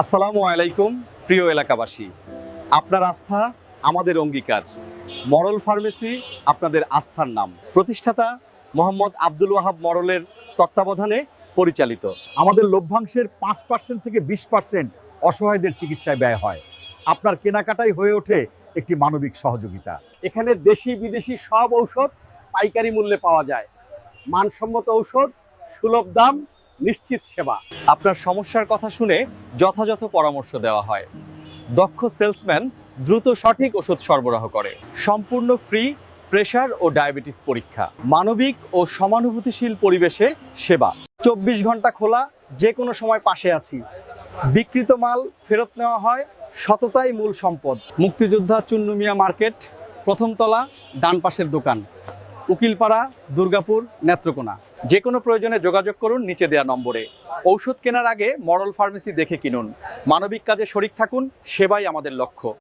আসসালামু আলাইকুম প্রিয় এলাকাবাসী, আপনার আস্থা আমাদের অঙ্গীকার। মরল ফার্মেসি আপনাদের আস্থার নাম। প্রতিষ্ঠাতা মোহাম্মদ আব্দুল ওয়াহাব মরলের তত্ত্বাবধানে পরিচালিত। আমাদের লভ্যাংশের 5% থেকে 20% অসহায়দের চিকিৎসায় ব্যয় হয়। আপনার কেনাকাটাই হয়ে ওঠে একটি মানবিক সহযোগিতা। এখানে দেশি বিদেশি সব ঔষধ পাইকারি মূল্যে পাওয়া যায়। মানসম্মত ঔষধ, সুলভ দাম, নিশ্চিত সেবা। আপনার সমস্যার কথা শুনে যথাযথ পরামর্শ দেওয়া হয়। দক্ষ সেলসম্যান দ্রুত সঠিক ওষুধ সরবরাহ করে। সম্পূর্ণ ফ্রি প্রেশার ও ডায়াবেটিস পরীক্ষা। মানবিক ও সমানুভূতিশীল পরিবেশে সেবা। 24 ঘন্টা খোলা, যে কোনো সময় পাশে আছি। বিক্রিত মাল ফেরত নেওয়া হয়, সততাই মূল সম্পদ। মুক্তিযোদ্ধা চুন্নু মিয়া মার্কেট, প্রথম তলা, ডান পাশের দোকান, উকিলপাড়া, দুর্গাপুর, নেত্রকোনা। যে কোনো প্রয়োজনে যোগাযোগ করুন নিচে দেওয়া নম্বরে। ঔষধ কেনার আগে মরল ফার্মেসি দেখে কিনুন। মানবিক কাজে শরিক থাকুন, সেবাই আমাদের লক্ষ্য।